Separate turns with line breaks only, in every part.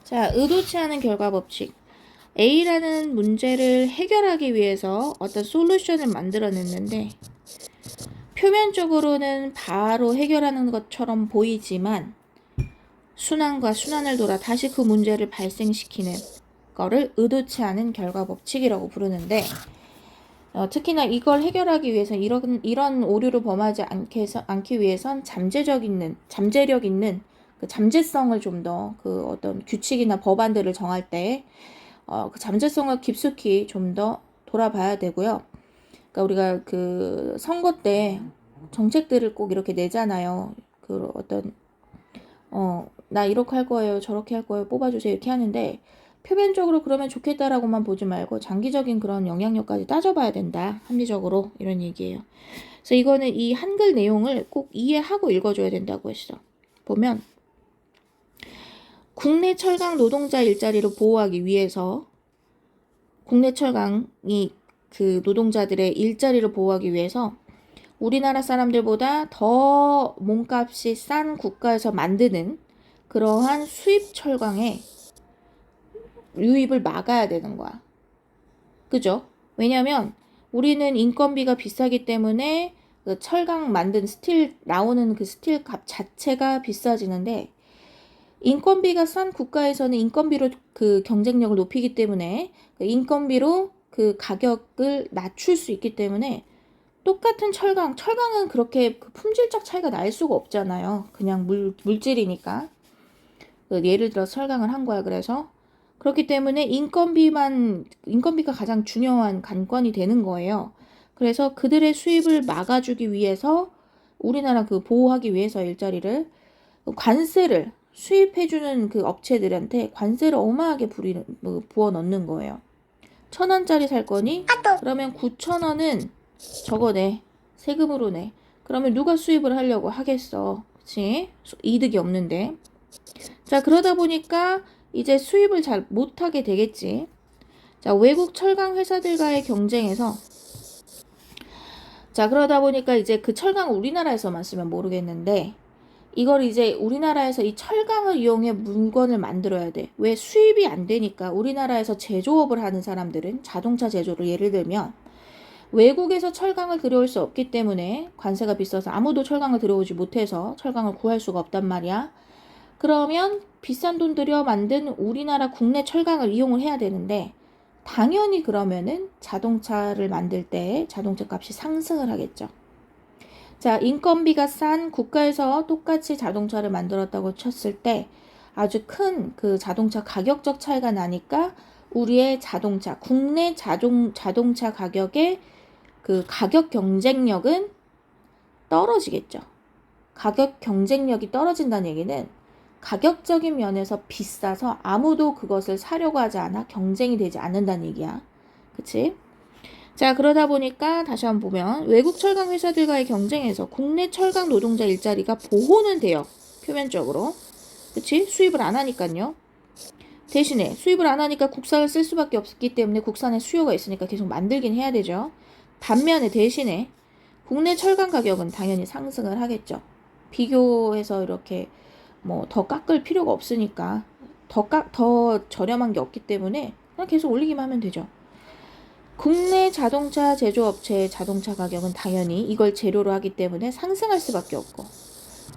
자, 의도치 않은 결과 법칙. A라는 문제를 해결하기 위해서 어떤 솔루션을 만들어냈는데 표면적으로는 바로 해결하는 것처럼 보이지만 순환과 순환을 돌아 다시 그 문제를 발생시키는 거를 의도치 않은 결과 법칙이라고 부르는데 특히나 이걸 해결하기 위해서 이런 오류를 범하지 않기 위해선 잠재력 있는 그 잠재성을 좀 더 그 어떤 규칙이나 법안들을 정할 때 그 잠재성을 깊숙이 좀 더 돌아봐야 되고요. 그러니까 우리가 그 선거 때 정책들을 꼭 이렇게 내잖아요. 그 어떤 나 이렇게 할 거예요, 저렇게 할 거예요, 뽑아주세요 이렇게 하는데 표면적으로 그러면 좋겠다라고만 보지 말고 장기적인 그런 영향력까지 따져봐야 된다. 합리적으로 이런 얘기예요. 그래서 이거는 이 한글 내용을 꼭 이해하고 읽어줘야 된다고 했어. 보면 국내 철강 노동자 일자리를 보호하기 위해서 국내 철강이 그 노동자들의 일자리를 보호하기 위해서 우리나라 사람들보다 더 몸값이 싼 국가에서 만드는 그러한 수입 철강의 유입을 막아야 되는 거야. 그죠? 왜냐면 우리는 인건비가 비싸기 때문에 그 철강 만든 스틸 나오는 그 스틸 값 자체가 비싸지는데 인건비가 싼 국가에서는 인건비로 그 경쟁력을 높이기 때문에 그 인건비로 그 가격을 낮출 수 있기 때문에 똑같은 철강은 그렇게 그 품질적 차이가 날 수가 없잖아요. 그냥 물질이니까. 그 예를 들어 철강을 한 거야. 그래서 그렇기 때문에 인건비가 가장 중요한 관건이 되는 거예요. 그래서 그들의 수입을 막아주기 위해서 우리나라 그 보호하기 위해서 일자리를 관세를 수입해주는 그 업체들한테 관세를 어마하게 부어 넣는 거예요. 1,000원짜리 살 거니? 그러면 9,000원은 저거 내. 세금으로 내. 그러면 누가 수입을 하려고 하겠어. 그치? 이득이 없는데. 자, 그러다 보니까 이제 수입을 잘 못하게 되겠지. 자, 외국 철강 회사들과의 경쟁에서 자, 그러다 보니까 이제 그 철강을 우리나라에서만 쓰면 모르겠는데 이걸 이제 우리나라에서 이 철강을 이용해 물건을 만들어야 돼. 왜? 수입이 안 되니까 우리나라에서 제조업을 하는 사람들은 자동차 제조를 예를 들면 외국에서 철강을 들여올 수 없기 때문에 관세가 비싸서 아무도 철강을 들여오지 못해서 철강을 구할 수가 없단 말이야. 그러면 비싼 돈 들여 만든 우리나라 국내 철강을 이용을 해야 되는데 당연히 그러면은 자동차를 만들 때 자동차 값이 상승을 하겠죠. 자, 인건비가 싼 국가에서 똑같이 자동차를 만들었다고 쳤을 때 아주 큰 그 자동차 가격적 차이가 나니까 우리의 국내 자동차 가격의 그 가격 경쟁력은 떨어지겠죠. 가격 경쟁력이 떨어진다는 얘기는 가격적인 면에서 비싸서 아무도 그것을 사려고 하지 않아 경쟁이 되지 않는다는 얘기야. 그치? 자, 그러다 보니까 다시 한번 보면 외국 철강 회사들과의 경쟁에서 국내 철강 노동자 일자리가 보호는 돼요. 표면적으로. 그치? 수입을 안 하니까요. 대신에 수입을 안 하니까 국산을 쓸 수밖에 없기 때문에 국산에 수요가 있으니까 계속 만들긴 해야 되죠. 반면에 대신에 국내 철강 가격은 당연히 상승을 하겠죠. 비교해서 이렇게 뭐 더 깎을 필요가 없으니까 더 저렴한 게 없기 때문에 그냥 계속 올리기만 하면 되죠. 국내 자동차 제조업체의 자동차 가격은 당연히 이걸 재료로 하기 때문에 상승할 수밖에 없고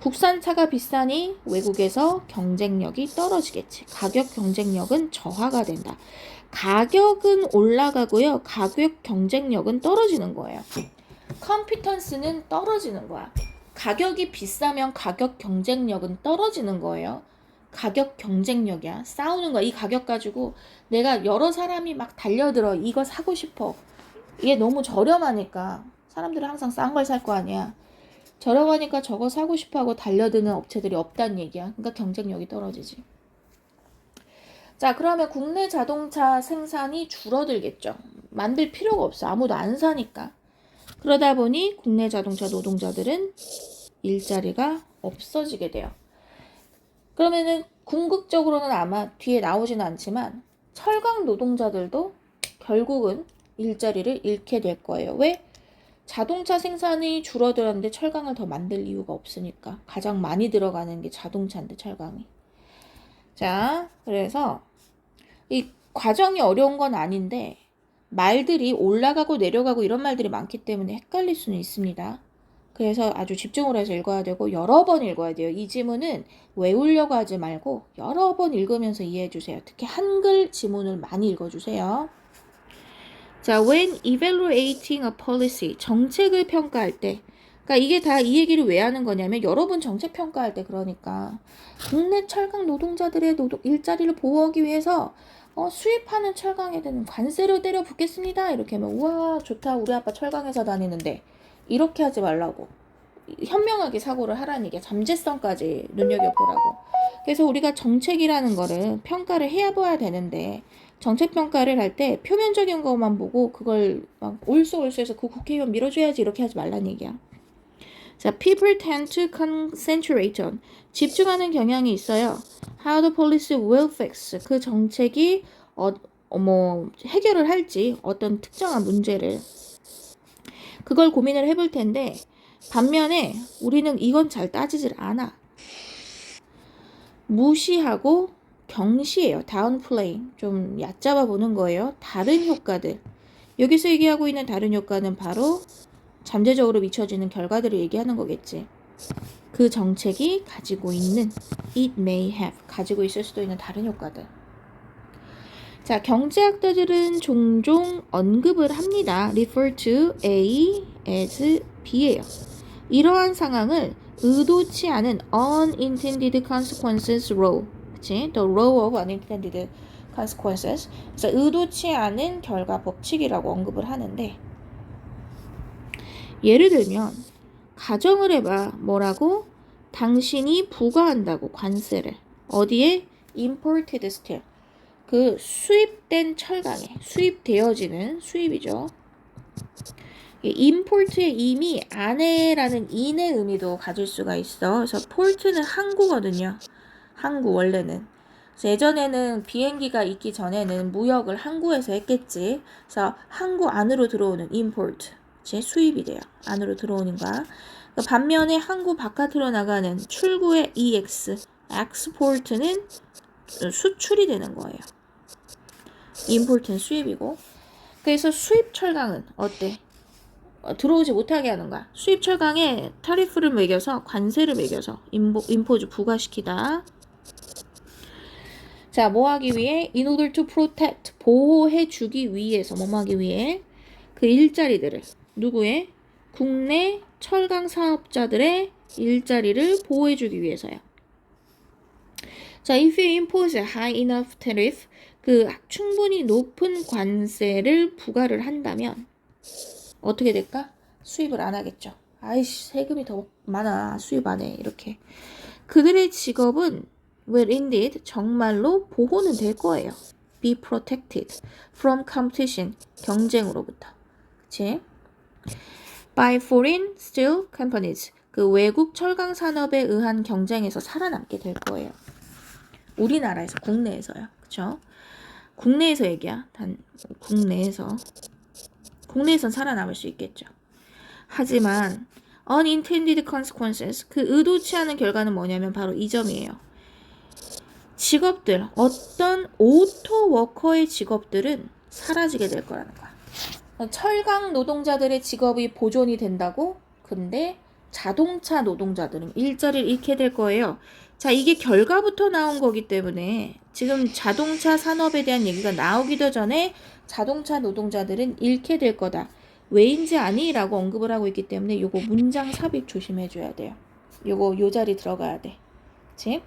국산차가 비싸니 외국에서 경쟁력이 떨어지겠지. 가격 경쟁력은 저하가 된다. 가격은 올라가고요. 가격 경쟁력은 떨어지는 거예요. 컴피턴스는 떨어지는 거야. 가격이 비싸면 가격 경쟁력은 떨어지는 거예요. 가격 경쟁력이야. 싸우는 거야. 이 가격 가지고 내가 여러 사람이 막 달려들어. 이거 사고 싶어. 이게 너무 저렴하니까 사람들은 항상 싼 걸 살 거 아니야. 저렴하니까 저거 사고 싶어 하고 달려드는 업체들이 없다는 얘기야. 그러니까 경쟁력이 떨어지지. 자, 그러면 국내 자동차 생산이 줄어들겠죠. 만들 필요가 없어. 아무도 안 사니까. 그러다 보니 국내 자동차 노동자들은 일자리가 없어지게 돼요. 그러면은 궁극적으로는 아마 뒤에 나오지는 않지만 철강 노동자들도 결국은 일자리를 잃게 될 거예요. 왜? 자동차 생산이 줄어들었는데 철강을 더 만들 이유가 없으니까. 가장 많이 들어가는 게 자동차인데 철강이. 자, 그래서 이 과정이 어려운 건 아닌데 말들이 올라가고 내려가고 이런 말들이 많기 때문에 헷갈릴 수는 있습니다. 그래서 아주 집중을 해서 읽어야 되고 여러 번 읽어야 돼요. 이 지문은 외우려고 하지 말고 여러 번 읽으면서 이해해 주세요. 특히 한글 지문을 많이 읽어주세요. 자, when evaluating a policy, 정책을 평가할 때, 그러니까 이게 다 이 얘기를 왜 하는 거냐면 여러분 정책 평가할 때 그러니까 국내 철강 노동자들의 일자리를 보호하기 위해서 수입하는 철강에 대한 관세를 때려 붓겠습니다. 이렇게 하면 우와 좋다 우리 아빠 철강에서 다니는데 이렇게 하지 말라고 현명하게 사고를 하라는 게 잠재성까지 눈여겨보라고. 그래서 우리가 정책이라는 거를 평가를 해봐야 되는데 정책 평가를 할 때 표면적인 것만 보고 그걸 막 올소올소해서 그 국회의원 밀어줘야지 이렇게 하지 말라는 얘기야. 자, people tend to concentrate on 집중하는 경향이 있어요. How the policy will fix 그 정책이 해결을 할지 어떤 특정한 문제를 그걸 고민을 해볼 텐데 반면에 우리는 이건 잘 따지질 않아. 무시하고 경시해요. 다운플레이 좀 얕잡아 보는 거예요. 다른 효과들 여기서 얘기하고 있는 다른 효과는 바로 잠재적으로 미쳐지는 결과들을 얘기하는 거겠지. 그 정책이 가지고 있는 it may have 가지고 있을 수도 있는 다른 효과들. 자, 경제학자들은 종종 언급을 합니다. refer to A as B예요. 이러한 상황을 의도치 않은 unintended consequences row, 그치? The row of unintended consequences. 그래서 의도치 않은 결과 법칙이라고 언급을 하는데 예를 들면 가정을 해봐. 뭐라고? 당신이 부과한다고 관세를 어디에? imported steel. 그 수입된 철강에 수입되어지는 수입이죠. import에 이미 안에라는 인의 의미도 가질 수가 있어. 그래서 port는 항구거든요. 항구 원래는. 그래서 예전에는 비행기가 있기 전에는 무역을 항구에서 했겠지. 그래서 항구 안으로 들어오는 import, 제 수입이 돼요. 안으로 들어오는 거야. 반면에 항구 바깥으로 나가는 출구의 ex, export는 수출이 되는 거예요. import는 수입이고. 그래서 수입 철강은 어때? 들어오지 못하게 하는 거야. 수입 철강에 타리프를 매겨서 관세를 매겨서 임포즈 부과시키다. 자, 뭐 하기 위해? In order to protect 보호해 주기 위해서 뭐 하기 위해? 그 일자리들을 누구의? 국내 철강 사업자들의 일자리를 보호해 주기 위해서요. 자, if you impose a high enough tariff 그 충분히 높은 관세를 부과를 한다면 어떻게 될까? 수입을 안 하겠죠. 아이씨 세금이 더 많아 수입 안 해 이렇게. 그들의 직업은 will indeed 정말로 보호는 될 거예요. be protected from competition 경쟁으로부터. 그치? by foreign steel companies 그 외국 철강 산업에 의한 경쟁에서 살아남게 될 거예요. 우리나라에서 국내에서요. 그쵸? 국내에서 얘기야. 단 국내에선 살아남을 수 있겠죠. 하지만 unintended consequences 그 의도치 않은 결과는 뭐냐면 바로 이 점이에요. 직업들 어떤 오토 워커의 직업들은 사라지게 될 거라는 거야. 철강 노동자들의 직업이 보존이 된다고? 근데 자동차 노동자들은 일자리를 잃게 될 거예요. 자, 이게 결과부터 나온 거기 때문에 지금 자동차 산업에 대한 얘기가 나오기도 전에 자동차 노동자들은 잃게 될 거다. 왜인지 아니? 라고 언급을 하고 있기 때문에 요거 문장 삽입 조심해줘야 돼요. 요 자리 들어가야 돼. 그치?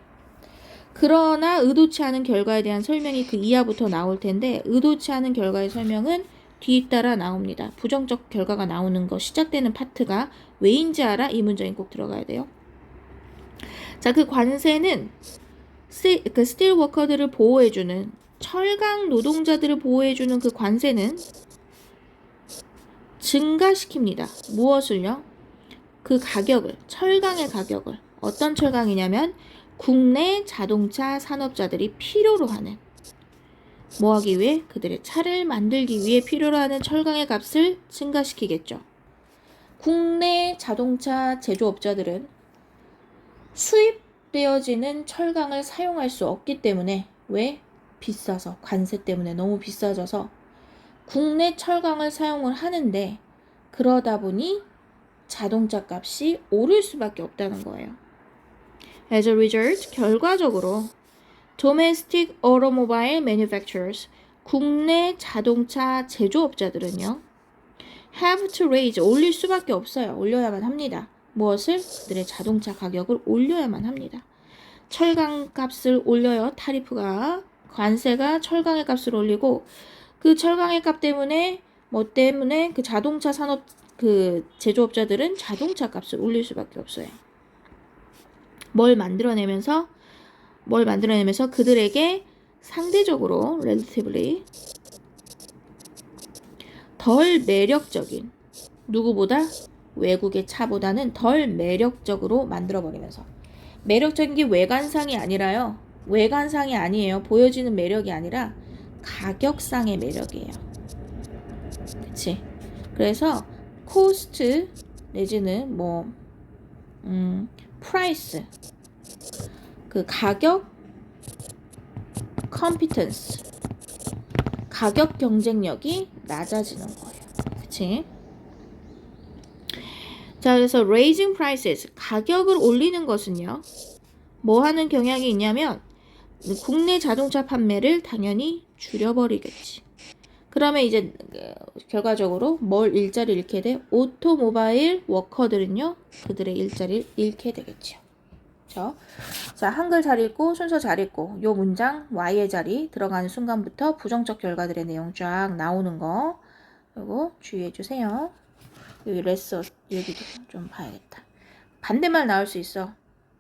그러나 의도치 않은 결과에 대한 설명이 그 이하부터 나올 텐데 의도치 않은 결과의 설명은 뒤따라 나옵니다. 부정적 결과가 나오는 거 시작되는 파트가 왜인지 알아? 이 문장이 꼭 들어가야 돼요. 자, 그 관세는 그 스틸 워커들을 보호해주는 철강 노동자들을 보호해주는 그 관세는 증가시킵니다. 무엇을요? 그 가격을, 철강의 가격을. 어떤 철강이냐면 국내 자동차 산업자들이 필요로 하는 뭐 하기 위해? 그들의 차를 만들기 위해 필요로 하는 철강의 값을 증가시키겠죠. 국내 자동차 제조업자들은 수입 못되어지는 철강을 사용할 수 없기 때문에 왜? 비싸서 관세 때문에 너무 비싸져서 국내 철강을 사용을 하는데 그러다 보니 자동차 값이 오를 수밖에 없다는 거예요. As a result, 결과적으로 domestic automobile manufacturers, 국내 자동차 제조업자들은요, have to raise, 올릴 수밖에 없어요. 올려야만 합니다. 무엇을? 그들의 자동차 가격을 올려야만 합니다. 철강 값을 올려요. 타리프가, 관세가 철강의 값을 올리고 그 철강의 값 때문에 뭐 때문에 그 자동차 산업 그 제조업자들은 자동차 값을 올릴 수밖에 없어요. 뭘 만들어내면서 그들에게 상대적으로 relatively 덜 매력적인, 누구보다? 외국의 차보다는 덜 매력적으로 만들어버리면서, 매력적인 게 외관상이 아니라요, 외관상이 아니에요. 보여지는 매력이 아니라 가격상의 매력이에요. 그치? 그래서 코스트 내지는 프라이스, 그 가격, 컴피턴스, 가격 경쟁력이 낮아지는 거예요. 그치? 자, 그래서 raising prices, 가격을 올리는 것은요, 뭐 하는 경향이 있냐면 국내 자동차 판매를 당연히 줄여버리겠지. 그러면 이제 결과적으로 뭘 일자리를 잃게 돼? 오토모바일 워커들은요, 그들의 일자리를 잃게 되겠죠. 그렇죠? 자, 한글 잘 읽고 순서 잘 읽고 요 문장 Y의 자리 들어가는 순간부터 부정적 결과들의 내용 쫙 나오는 거 요거 주의해 주세요. 여기 레스 여기도 좀 봐야겠다. 반대말 나올 수 있어.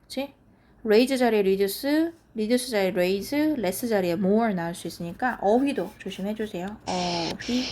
그치? raise 자리에 reduce, reduce 자리에 raise, less 자리에 more 나올 수 있으니까 어휘도 조심해 주세요. 어휘